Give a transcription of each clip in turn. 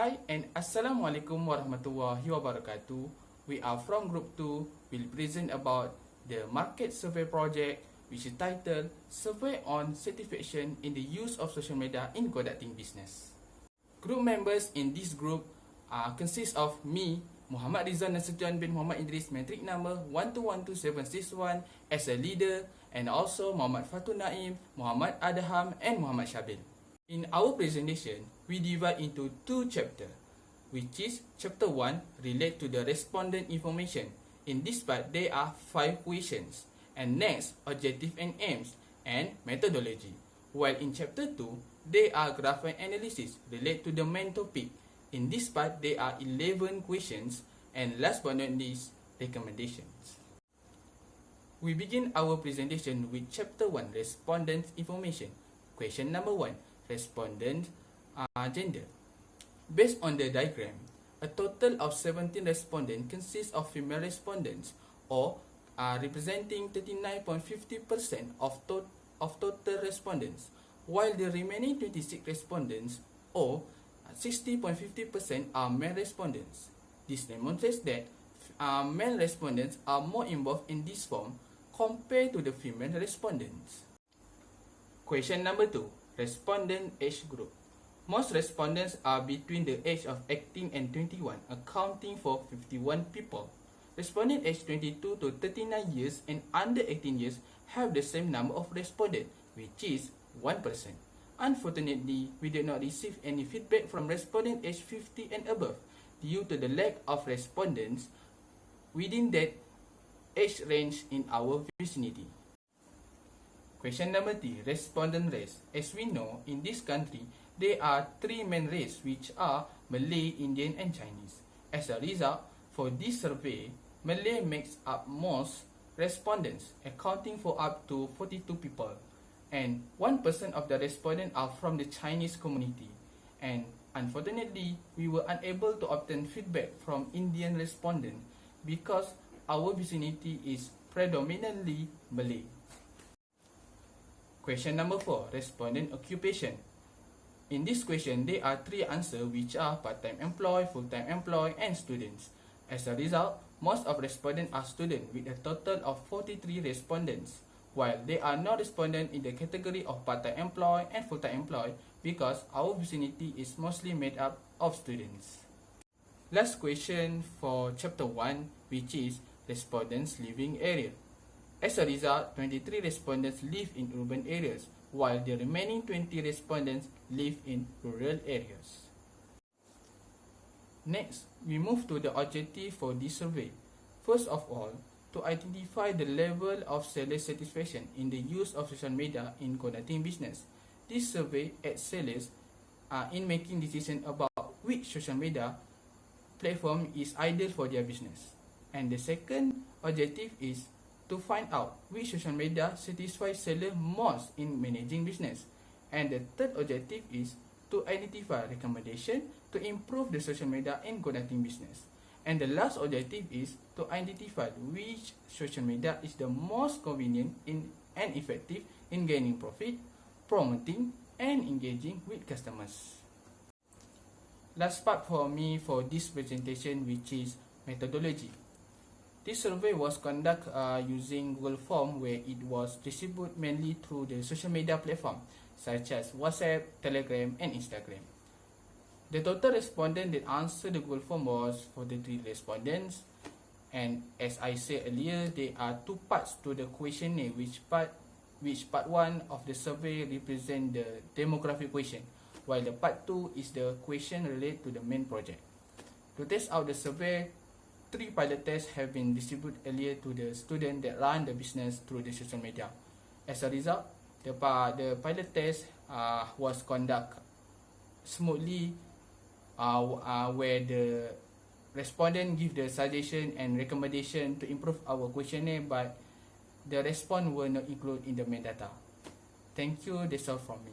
Hi and Assalamualaikum warahmatullahi wabarakatuh. We are from Group 2. We'll present about the market survey project which is titled Survey on Satisfaction in the Use of Social Media in Conducting Business. Group members in this group consist of me, Muhammad Rizwan Nasution bin Muhammad Idris, metric number 1212761 as a leader, and also Muhammad Fatul Naim, Muhammad Adham and Muhammad Shabil. In our presentation, we divide into two chapters, which is Chapter 1 relate to the respondent information. In this part, there are 5 questions, and next, objective and aims, and methodology. While in Chapter 2, there are graph and analysis relate to the main topic. In this part, there are 11 questions, and last but not least, recommendations. We begin our presentation with Chapter 1, respondent information. Question number 1. Respondent gender. Based on the diagram, a total of 17 respondents consists of female respondents, or representing 39.50% of total respondents, while the remaining 26 respondents, or 60.50%, are male respondents. This demonstrates that male respondents are more involved in this form compared to the female respondents. Question number 2. Respondent age group. Most respondents are between the age of 18 and 21, accounting for 51 people. Respondent age 22 to 39 years and under 18 years have the same number of respondents, which is 1%. Unfortunately, we did not receive any feedback from respondent age 50 and above due to the lack of respondents within that age range in our vicinity. Question number 3. Respondent race. As we know, in this country, there are 3 main races, which are Malay, Indian and Chinese. As a result, for this survey, Malay makes up most respondents, accounting for up to 42 people. And 1% of the respondents are from the Chinese community. And unfortunately, we were unable to obtain feedback from Indian respondents because our vicinity is predominantly Malay. Question number 4. Respondent occupation. In this question, there are 3 answers, which are part-time employed, full-time employed, and students. As a result, most of respondents are students with a total of 43 respondents, while there are no respondents in the category of part-time employed and full-time employed because our vicinity is mostly made up of students. Last question for Chapter 1, which is respondents living area. As a result, 23 respondents live in urban areas, while the remaining 20 respondents live in rural areas. Next, we move to the objective for this survey. First of all, to identify the level of seller satisfaction in the use of social media in conducting business. This survey aids sellers in making decisions about which social media platform is ideal for their business. And the second objective is to find out which social media satisfies seller most in managing business. And the third objective is to identify recommendation to improve the social media in conducting business. And the last objective is to identify which social media is the most convenient and effective in gaining profit, promoting, and engaging with customers. Last part for me for this presentation, which is methodology. This survey was conducted using Google Form, where it was distributed mainly through the social media platform such as WhatsApp, Telegram, and Instagram. The total respondent that answered the Google Form was 43 respondents, and as I said earlier, there are 2 parts to the questionnaire, which part 1 of the survey represent the demographic question, while the part 2 is the question related to the main project. To test out the survey, 3 pilot tests have been distributed earlier to the students that run the business through the social media. As a result, the pilot test was conducted smoothly, where the respondent give the suggestion and recommendation to improve our questionnaire, but the response were not included in the main data. Thank you. That's all from me.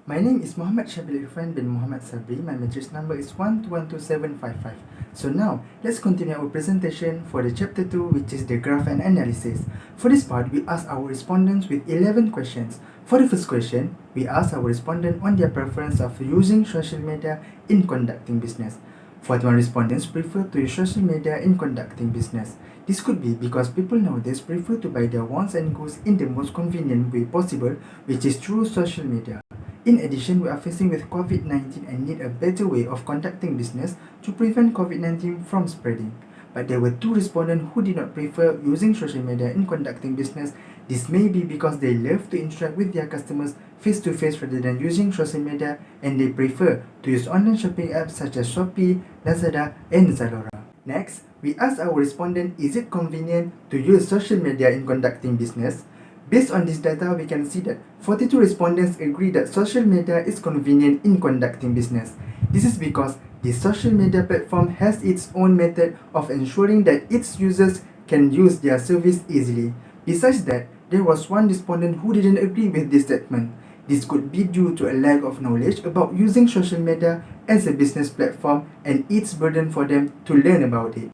My name is Muhammad Shabil Irfan bin Muhammad Sabri. My matrix number is 122755. So now, let's continue our presentation for the chapter 2, which is the graph and analysis. For this part, we ask our respondents with 11 questions. For the first question, we asked our respondent on their preference of using social media in conducting business. 41 respondents prefer to use social media in conducting business. This could be because people nowadays prefer to buy their wants and goods in the most convenient way possible, which is through social media. In addition, we are facing with COVID-19 and need a better way of conducting business to prevent COVID-19 from spreading. But there were 2 respondents who did not prefer using social media in conducting business. This may be because they love to interact with their customers face to face rather than using social media, and they prefer to use online shopping apps such as Shopee, Lazada, and Zalora. Next, we asked our respondent, is it convenient to use social media in conducting business? Based on this data, we can see that 42 respondents agree that social media is convenient in conducting business. This is because the social media platform has its own method of ensuring that its users can use their service easily. Besides that, there was one respondent who didn't agree with this statement. This could be due to a lack of knowledge about using social media as a business platform and its burden for them to learn about it.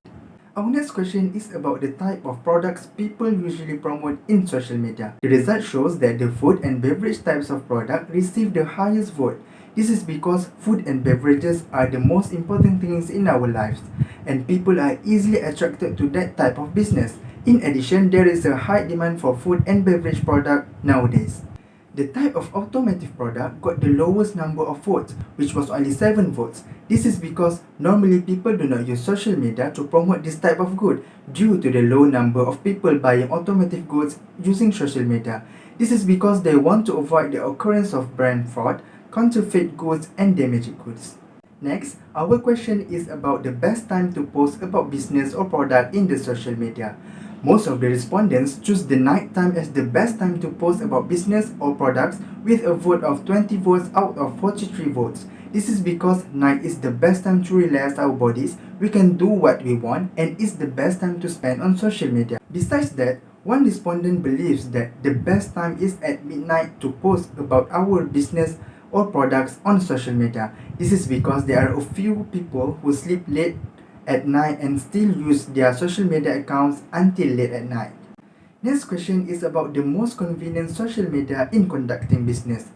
Our next question is about the type of products people usually promote in social media. The result shows that the food and beverage types of product receive the highest vote. This is because food and beverages are the most important things in our lives, and people are easily attracted to that type of business. In addition, there is a high demand for food and beverage product nowadays. The type of automotive product got the lowest number of votes, which was only 7 votes. This is because normally people do not use social media to promote this type of good due to the low number of people buying automotive goods using social media. This is because they want to avoid the occurrence of brand fraud, counterfeit goods, and damaged goods. Next, our question is about the best time to post about business or product in the social media. Most of the respondents choose the night time as the best time to post about business or products with a vote of 20 votes out of 43 votes. This is because night is the best time to relax our bodies, we can do what we want, and is the best time to spend on social media. Besides that, one respondent believes that the best time is at midnight to post about our business or products on social media. This is because there are a few people who sleep late at night and still use their social media accounts until late at night. Next question is about the most convenient social media in conducting business.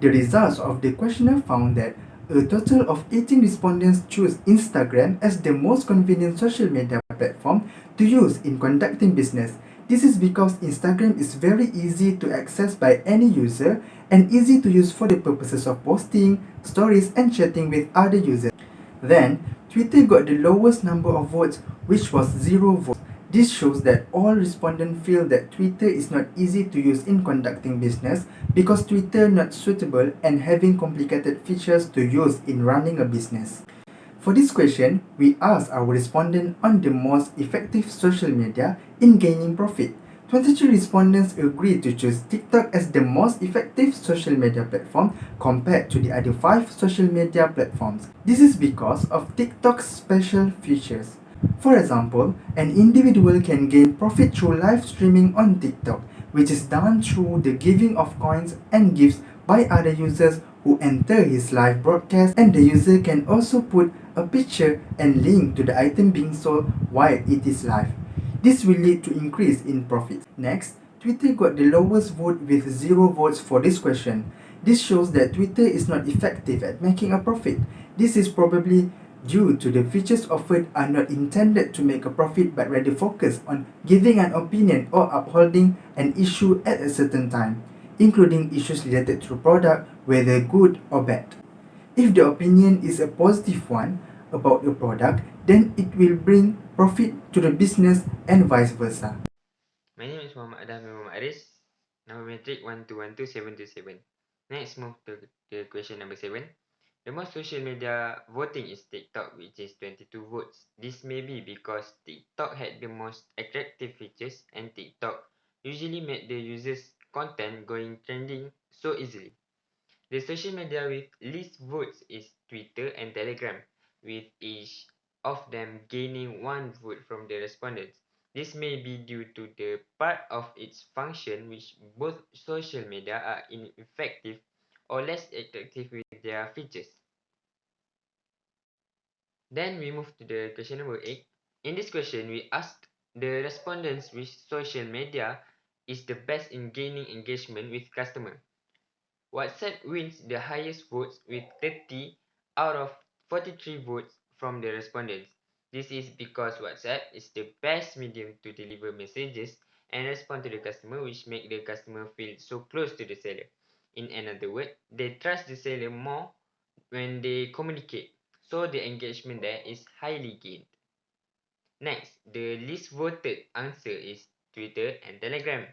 The results of the questionnaire found that a total of 18 respondents choose Instagram as the most convenient social media platform to use in conducting business. This is because Instagram is very easy to access by any user and easy to use for the purposes of posting, stories, and chatting with other users. Then, Twitter got the lowest number of votes, which was 0 votes. This shows that all respondents feel that Twitter is not easy to use in conducting business because Twitter not suitable and having complicated features to use in running a business. For this question, we asked our respondent on the most effective social media in gaining profit. 23 respondents agreed to choose TikTok as the most effective social media platform compared to the other 5 social media platforms. This is because of TikTok's special features. For example, an individual can gain profit through live streaming on TikTok, which is done through the giving of coins and gifts by other users who enter his live broadcast, and the user can also put a picture and link to the item being sold while it is live. This will lead to increase in profits. Next, Twitter got the lowest vote with 0 votes for this question. This shows that Twitter is not effective at making a profit. This is probably due to the features offered are not intended to make a profit but rather focus on giving an opinion or upholding an issue at a certain time, including issues related to a product, whether good or bad. If the opinion is a positive one about a product, then it will bring profit to the business and vice versa. My name is Muhammad Adam bin Muhammad Aris, number matric 1212727. Next, move to the question number 7. The most social media voting is TikTok, which is 22 votes. This may be because TikTok had the most attractive features and TikTok usually made the users' content going trending so easily. The social media with least votes is Twitter and Telegram, with each of them gaining 1 vote from the respondents. This may be due to the part of its function which both social media are ineffective or less attractive with their features. Then we move to the question number 8. In this question, we asked the respondents which social media is the best in gaining engagement with customer. WhatsApp wins the highest votes with 30 out of 43 votes from the respondents. This is because WhatsApp is the best medium to deliver messages and respond to the customer, which make the customer feel so close to the seller. In another word, they trust the seller more when they communicate, so the engagement there is highly gained. Next, the least voted answer is Twitter and Telegram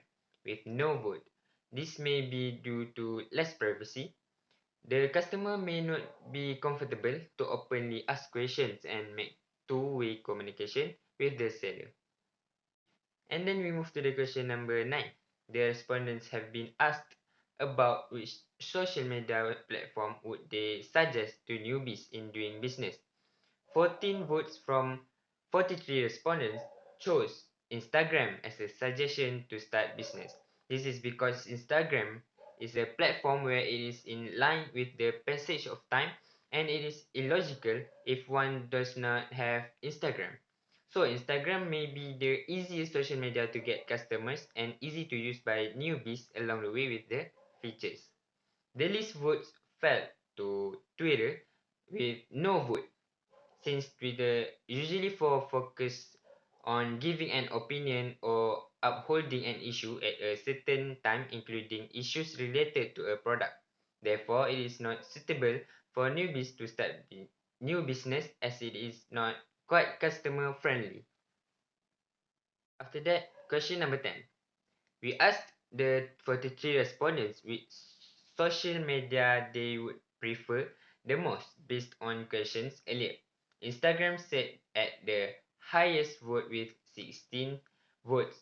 with no vote. This may be due to less privacy. The customer may not be comfortable to openly ask questions and make two-way communication with the seller. And then we move to the question number 9. The respondents have been asked about which social media platform would they suggest to newbies in doing business. 14 votes from 43 respondents chose Instagram as a suggestion to start business. This is because Instagram is a platform where it is in line with the passage of time, and it is illogical if one does not have Instagram. So Instagram may be the easiest social media to get customers and easy to use by newbies along the way with the features. The least votes fell to Twitter with no vote, since Twitter usually focus on giving an opinion or upholding an issue at a certain time, including issues related to a product. Therefore, it is not suitable for newbies to start the new business, as it is not quite customer friendly. After that, question number 10. We asked the 43 respondents which social media they would prefer the most based on questions earlier. Instagram sat at the highest vote with 16 votes.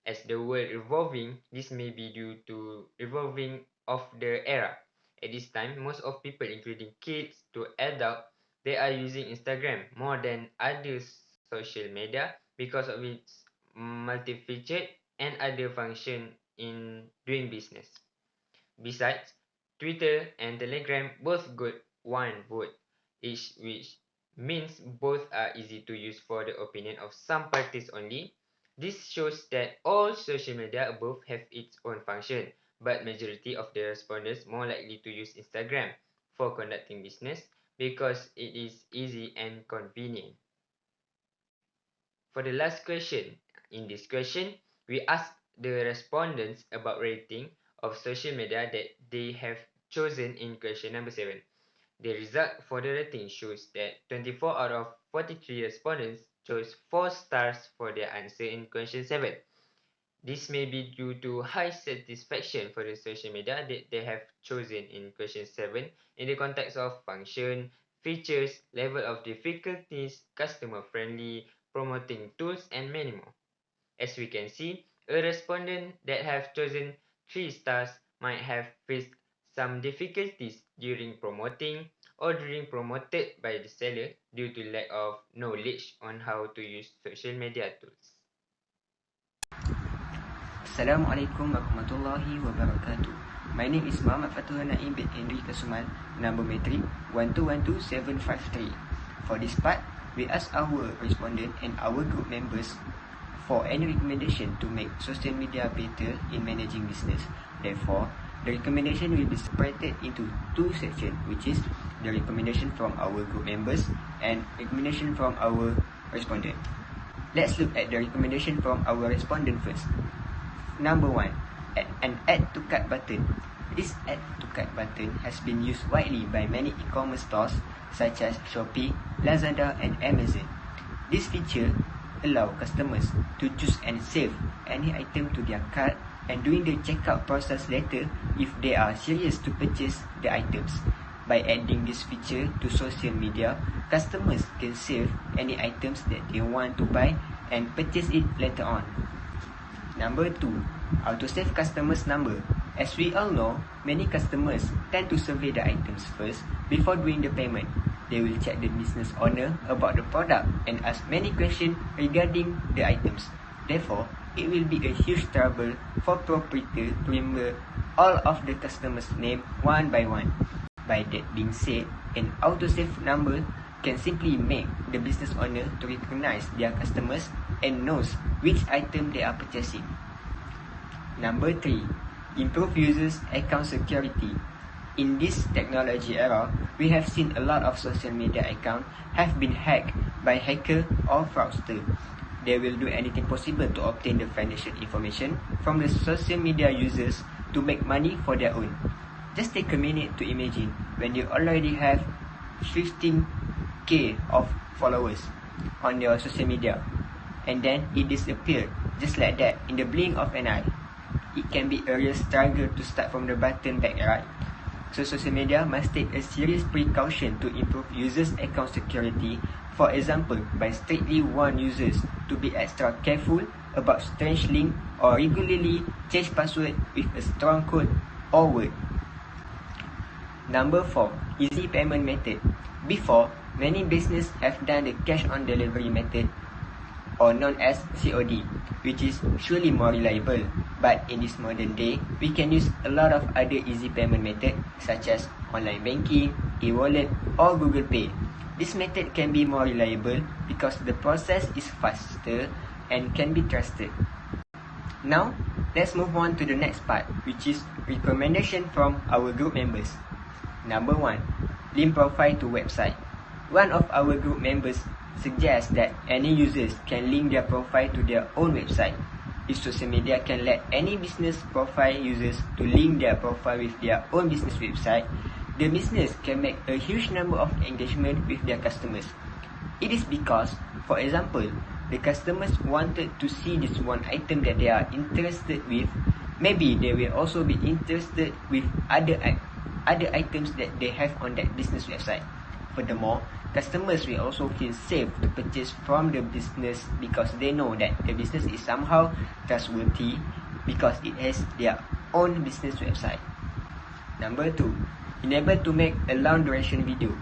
As the word revolving, this may be due to revolving of the era. At this time, most of people, including kids to adults, they are using Instagram more than other social media because of its multi-featured and other function in doing business. Besides, Twitter and Telegram both got one vote each, which means both are easy to use for the opinion of some parties only. This shows that all social media above have its own function, but majority of the respondents more likely to use Instagram for conducting business because it is easy and convenient. For the last question, in this question, we asked the respondents about rating of social media that they have chosen in question number 7. The result for the rating shows that 24 out of 43 respondents chose 4 stars for their answer in question 7. This may be due to high satisfaction for the social media that they have chosen in question 7 in the context of function, features, level of difficulties, customer friendly, promoting tools, and many more. As we can see, a respondent that have chosen 3 stars might have faced some difficulties during promoting or during promoted by the seller due to lack of knowledge on how to use social media tools. Assalamualaikum warahmatullahi wabarakatuh. My name is Muhammad Fatul Naim bin Henry Kasuman, number matric 1212753. For this part, we ask our respondent and our group members for any recommendation to make social media better in managing business. Therefore, the recommendation will be separated into 2 sections, which is the recommendation from our group members and recommendation from our respondent. Let's look at the recommendation from our respondent first. Number 1, an add to cart button. This add to cart button has been used widely by many e-commerce stores such as Shopee, Lazada and Amazon. This feature allows customers to choose and save any item to their cart and doing the checkout process later if they are serious to purchase the items. By adding this feature to social media, customers can save any items that they want to buy and purchase it later on. Number 2, auto-save customers' number. As we all know, many customers tend to survey the items first before doing the payment. They will check the business owner about the product and ask many questions regarding the items. Therefore, it will be a huge trouble for proprietor to remember all of the customers' name one by one. By that being said, an auto-save number can simply make the business owner to recognize their customers and knows which item they are purchasing. Number 3, improve users' account security. In this technology era, we have seen a lot of social media accounts have been hacked by hacker or fraudster. They will do anything possible to obtain the financial information from the social media users to make money for their own. Just take a minute to imagine when you already have 15k of followers on your social media and then it disappeared just like that in the blink of an eye. It can be a real struggle to start from the button back, right? So social media must take a serious precaution to improve users' account security. For example, by strictly warn users to be extra careful about strange link or regularly change password with a strong code or word. Number 4. Easy payment method. Before, many businesses have done the cash on delivery method or known as COD, which is surely more reliable. But in this modern day, we can use a lot of other easy payment methods such as online banking, e-wallet or Google Pay. This method can be more reliable because the process is faster and can be trusted. Now, let's move on to the next part, which is recommendation from our group members. Number 1. Link profile to website. One of our group members suggests that any users can link their profile to their own website. If social media can let any business profile users to link their profile with their own business website, the business can make a huge number of engagement with their customers. It is because, for example, the customers wanted to see this one item that they are interested with. Maybe they will also be interested with other items that they have on that business website. Furthermore, customers will also feel safe to purchase from the business because they know that the business is somehow trustworthy because it has their own business website. Number 2. Enable to make a long duration video.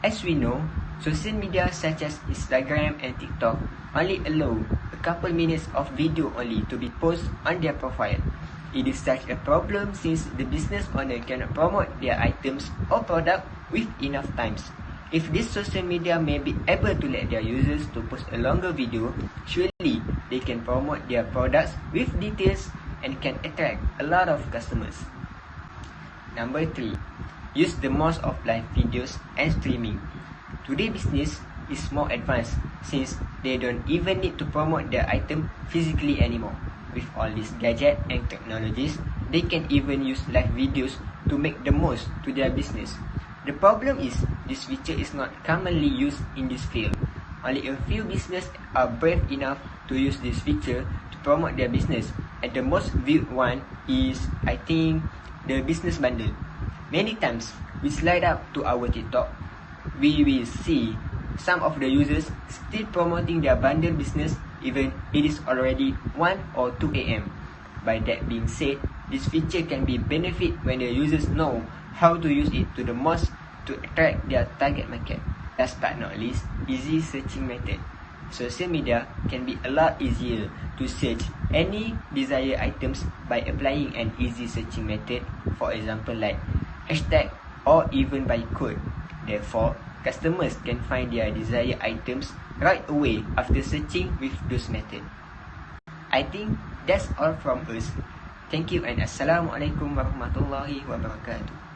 As we know, social media such as Instagram and TikTok only allow a couple minutes of video only to be posted on their profile. It is such a problem since the business owner cannot promote their items or product with enough times. If this social media may be able to let their users to post a longer video, surely they can promote their products with details and can attract a lot of customers. Number 3. Use the most of live videos and streaming. Today business is more advanced since they don't even need to promote their item physically anymore. With all these gadgets and technologies, they can even use live videos to make the most to their business. The problem is, this feature is not commonly used in this field. Only a few businesses are brave enough to use this feature to promote their business, and the most viewed one is, I think, the business bundle. Many times, we slide up to our TikTok, we will see some of the users still promoting their bundle business even it is already 1 or 2 a.m. By that being said, this feature can be benefit when the users know how to use it to the most to attract their target market. Last but not least, easy searching method. Social media can be a lot easier to search any desired items by applying an easy searching method, for example like hashtag or even by code. Therefore, customers can find their desired items right away after searching with those methods. I think that's all from us. Thank you and Assalamualaikum warahmatullahi wabarakatuh.